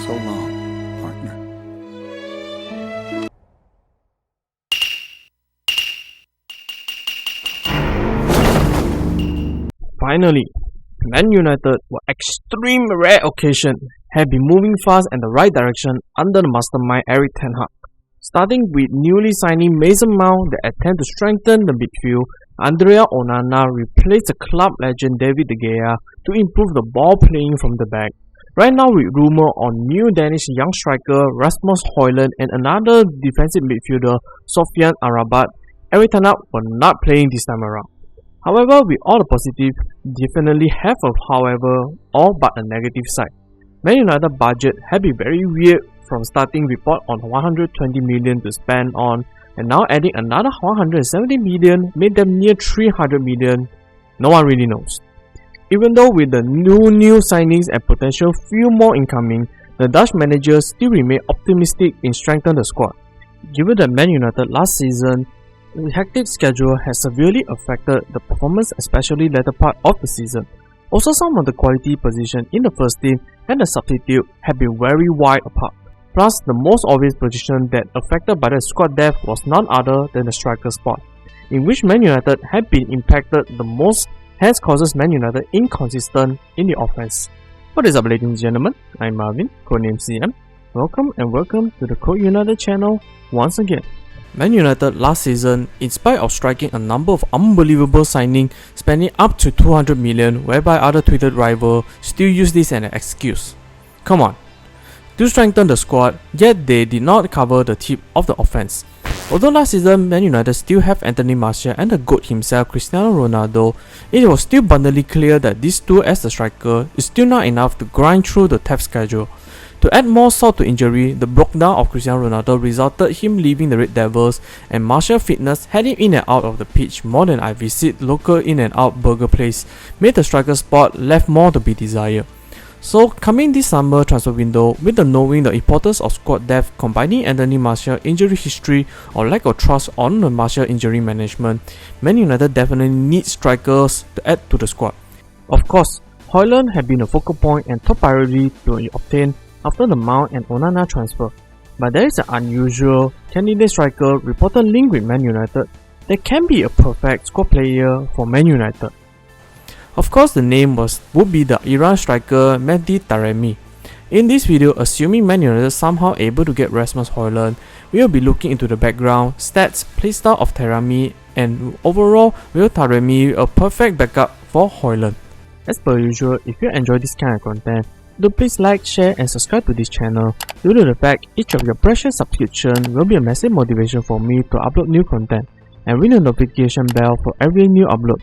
So long, partner. Finally, Man United, for extreme rare occasion, have been moving fast in the right direction under the mastermind Erik ten Hag. Starting with newly signing Mason Mount that attempt to strengthen the midfield, Andrea Onana replaced the club legend David De Gea to improve the ball playing from the back. Right now with rumour on new Danish young striker Rasmus Højlund and another defensive midfielder Sofian Amrabat, Erik ten Hag were not playing this time around. However, with all the positive, definitely have a all but a negative side. Man United budget had been very weird from starting report on 120 million to spend on, and now adding another 170 million made them near 300 million. No one really knows. Even though with the new signings and potential few more incoming, the Dutch manager still remain optimistic in strengthening the squad. Given that Man United last season, the hectic schedule has severely affected the performance, especially latter part of the season. Also, some of the quality positions in the first team and the substitute have been very wide apart. Plus, the most obvious position that affected by the squad depth was none other than the striker spot, in which Man United had been impacted the most, hence causes Man United inconsistent in the offense. What is up, ladies and gentlemen? I'm Marvin, codename CM. Welcome to the Code United channel once again. Man United last season, in spite of striking a number of unbelievable signings, spending up to 200 million, whereby other Twitter rivals still use this as an excuse. Come on. To strengthen the squad, yet they did not cover the tip of the offense. Although last season Man United still have Anthony Martial and the GOAT himself Cristiano Ronaldo, it was still abundantly clear that these two as the striker is still not enough to grind through the tough schedule. To add more salt to injury, the breakdown of Cristiano Ronaldo resulted him leaving the Red Devils, and Martial's fitness had him in and out of the pitch more than I visit local in and out burger place, made the striker spot left more to be desired. So coming this summer transfer window, with the knowing the importance of squad depth combining Anthony Martial injury history or lack of trust on the Martial injury management, Man United definitely needs strikers to add to the squad. Of course, Højlund had been a focal point and top priority to obtain after the Mount and Onana transfer, but there is an unusual candidate striker reported linked with Man United that can be a perfect squad player for Man United. Of course, the name would be the Iran striker Mehdi Taremi. In this video, assuming Man United somehow able to get Rasmus Højlund, we will be looking into the background, stats, playstyle of Taremi, and overall, will Taremi a perfect backup for Højlund? As per usual, if you enjoy this kind of content, do please like, share and subscribe to this channel. Due to the fact each of your precious subscription will be a massive motivation for me to upload new content and ring the notification bell for every new upload.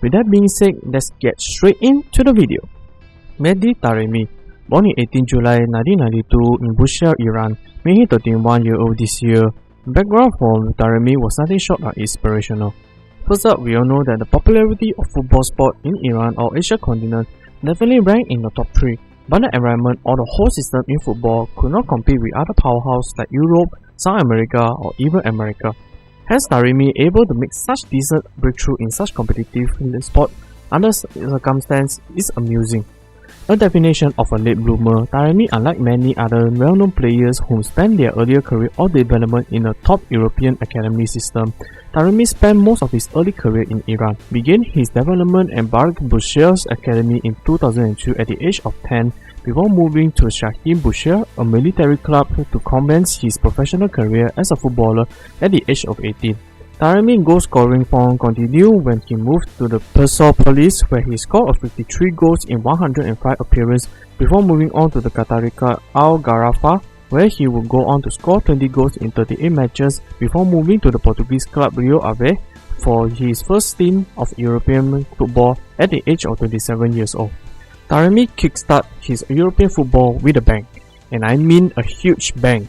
With that being said, let's get straight into the video. Mehdi Taremi, born in 18 July 1992 in Bushehr, Iran, made him 31-year-old this year. The background for Taremi was nothing short of inspirational. First up, we all know that the popularity of football sport in Iran or Asia continent definitely ranked in the top 3. But the environment or the whole system in football could not compete with other powerhouses like Europe, South America or even America. Hence Taremi able to make such decent breakthrough in such competitive sport under circumstances is amusing. A definition of a late bloomer, Taremi, unlike many other well-known players who spent their earlier career or development in a top European academy system, Taremi spent most of his early career in Iran, began his development at Bushehr's academy in 2002 at the age of 10 before moving to Shaheen Bushehr, a military club, to commence his professional career as a footballer at the age of 18. Taremi's goal scoring form continued when he moved to the Persepolis, where he scored 53 goals in 105 appearances before moving on to the Qatari club Al Gharafa, where he would go on to score 20 goals in 38 matches before moving to the Portuguese club Rio Ave for his first stint of European football at the age of 27 years old. Taremi kickstarted his European football with a bang, and I mean a huge bang.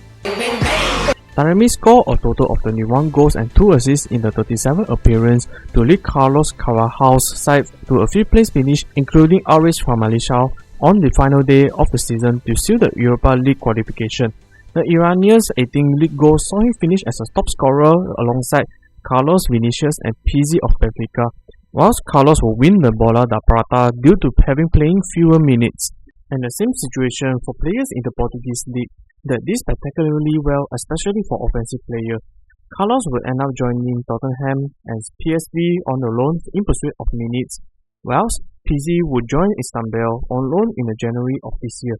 Taremi scored a total of 21 goals and 2 assists in the 37 appearances to lead Carlos Carajal's side to a 5th place finish, including Aris from Malaysia on the final day of the season to seal the Europa League qualification. The Iranian's 18 league goals saw him finish as a top scorer alongside Carlos Vinicius and Pizzi of Benfica, whilst Carlos will win the Bola da Prata due to having playing fewer minutes. And the same situation for players in the Portuguese league that did spectacularly well, especially for offensive players. Carlos would end up joining Tottenham and PSV on a loan in pursuit of minutes, whilst PZ would join Istanbul on loan in January of this year.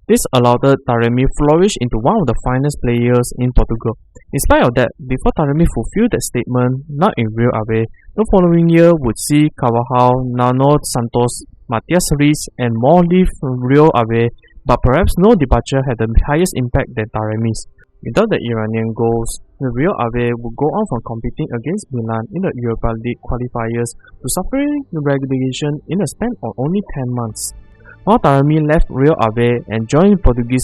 This allowed Taremi flourish into one of the finest players in Portugal. In spite of that, before Taremi fulfilled that statement, not in Real Ave, the following year would see Carvajal, Nuno Santos, Matias Reis and more leave Real Ave, but perhaps no departure had the highest impact than Taremi's. Without the Iranian goals, the Real Ave would go on from competing against Milan in the Europa League qualifiers to suffering relegation in a span of only 10 months. While Taremi left Real Ave and joined Portuguese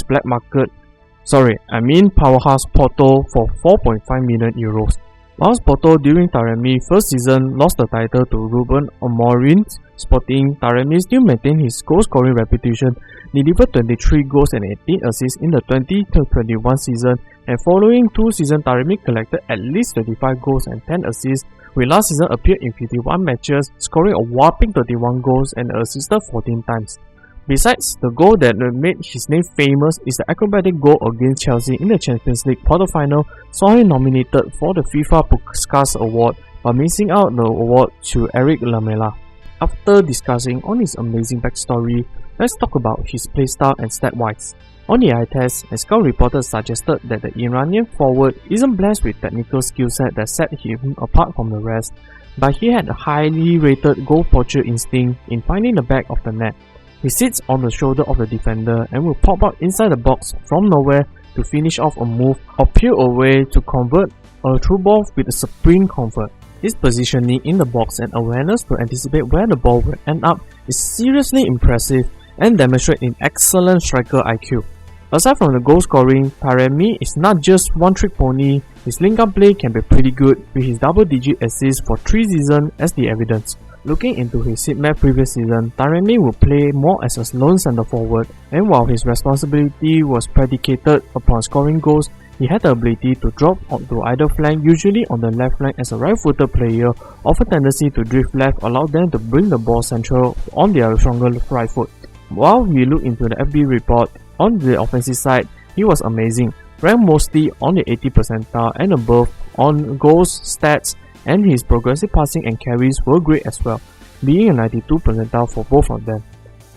powerhouse Porto for 4.5 million euros. Whilst Porto during Taremi's first season lost the title to Ruben Amorim's Sporting, Taremi still maintained his goal-scoring reputation, delivered 23 goals and 18 assists in the 20-21 season, and following 2 seasons Taremi collected at least 25 goals and 10 assists, with last season appeared in 51 matches, scoring a whopping 31 goals and assisted 14 times. Besides, the goal that made his name famous is the acrobatic goal against Chelsea in the Champions League quarter-final saw him nominated for the FIFA Puskás Award, but missing out the award to Eric Lamela. After discussing on his amazing backstory, let's talk about his playstyle and stat-wise. On the eye test, a scout reporter suggested that the Iranian forward isn't blessed with technical skill set that set him apart from the rest, but he had a highly rated goal poacher instinct in finding the back of the net. He sits on the shoulder of the defender and will pop out inside the box from nowhere to finish off a move or peel away to convert a through ball with a supreme comfort. His positioning in the box and awareness to anticipate where the ball will end up is seriously impressive and demonstrates an excellent striker IQ. Aside from the goal scoring, Taremi is not just one trick pony, his link-up play can be pretty good with his double-digit assists for 3 seasons as the evidence. Looking into his heatmap previous season, Taremi would play more as a lone centre forward, and while his responsibility was predicated upon scoring goals, he had the ability to drop onto either flank, usually on the left flank as a right-footed player, of a tendency to drift left allowed them to bring the ball central on their stronger right foot. While we look into the FB report, on the offensive side, he was amazing, ranked mostly on the 80th percentile and above on goals, stats, and his progressive passing and carries were great as well, being a 92 percentile for both of them.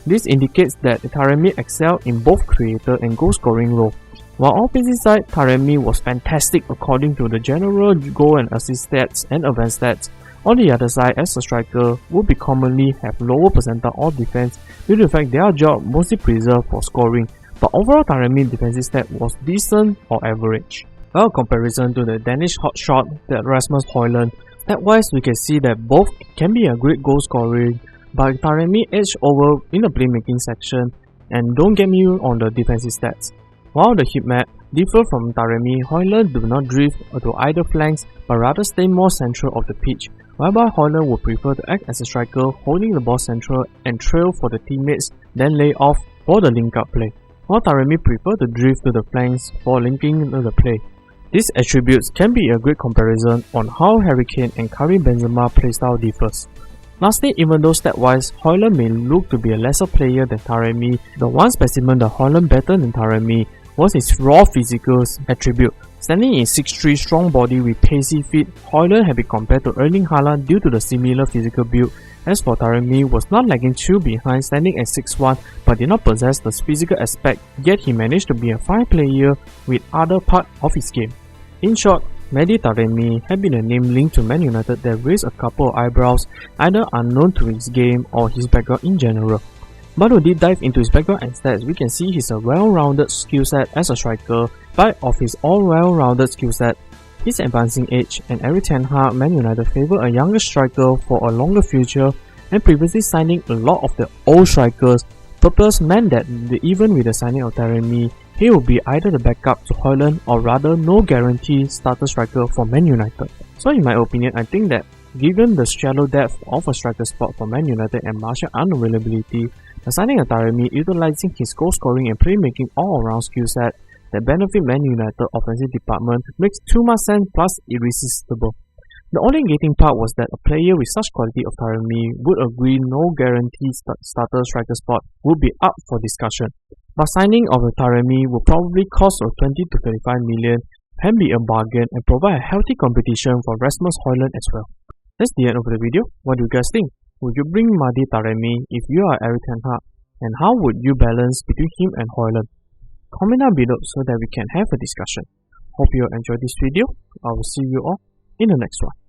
This indicates that Taremi excelled in both creator and goal scoring role. While on opposite side, Taremi was fantastic according to the general goal and assist stats and advanced stats. On the other side, as a striker, would be commonly have lower percentile or defense due to the fact their job mostly preserved for scoring, but overall Taremi's defensive stat was decent or average. Well, comparison to the Danish hotshot, that Rasmus Højlund, stat-wise we can see that both can be a great goal scoring, but Taremi edged over in the playmaking section, and don't get me on the defensive stats. While the heatmap differ from Taremi, Højlund do not drift to either flanks but rather stay more central of the pitch, whereby Højlund would prefer to act as a striker holding the ball central and trail for the teammates, then lay off for the link-up play, while Taremi prefer to drift to the flanks for linking the play. These attributes can be a great comparison on how Harry Kane and Karim Benzema playstyle differs. Lastly, even though stat-wise, Højlund may look to be a lesser player than Taremi, the one specimen that Højlund better than Taremi was his raw physical attribute. Standing in 6'3" strong body with pacey feet, Højlund had been compared to Erling Haaland due to the similar physical build. As for Taremi, was not lagging too behind, standing at 6'1", but did not possess the physical aspect, yet he managed to be a fine player with other part of his game. In short, Mehdi Taremi had been a name linked to Man United that raised a couple of eyebrows, either unknown to his game or his background in general. But to deep dive into his background and stats, we can see he's a well-rounded skill set as a striker, but of his all well-rounded skill set, his advancing age, and Erik ten Hag, Man United favoured a younger striker for a longer future, and previously signing a lot of the old strikers. Purpose meant that even with the signing of Taremi, he will be either the backup to Højlund or rather no guarantee starter striker for Man United. So in my opinion, I think that given the shallow depth of a striker spot for Man United and Martial unavailability, the signing of Taremi utilizing his goal scoring and playmaking all-around skill set that benefit Man United offensive department makes too much sense plus irresistible. The only gating part was that a player with such quality of Taremi would agree no guaranteed starter striker spot would be up for discussion, but signing of the Taremi would probably cost of 20 to 25 million can be a bargain and provide a healthy competition for Rasmus Højlund as well. That's the end of the video. What do you guys think? Would you bring Marvin Taremi if you are Erik ten Hag? And how would you balance between him and Højlund? Comment down below so that we can have a discussion. Hope you enjoyed this video. I will see you all in the next one.